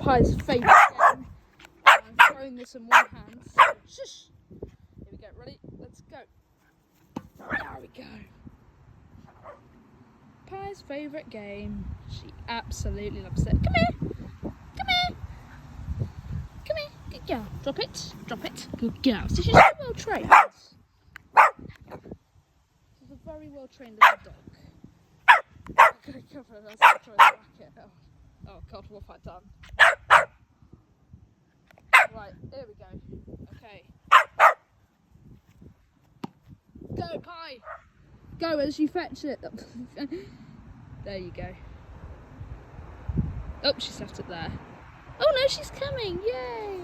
Pie's favourite game. I'm throwing this in one hand. Shush! Here we go, ready? Let's go. There we go. Pie's favourite game. She absolutely loves it. Come here! Come here! Come here! Good girl. Drop it. Drop it. Good girl. So she's very well trained. She's a very well trained little dog. I'm going to cover her as I throw the racket. Oh God, what have I done? Right, here we go. Okay. Go, Pie! Go as you fetch it. There you go. Oh, she's left it there. Oh no, she's coming! Yay!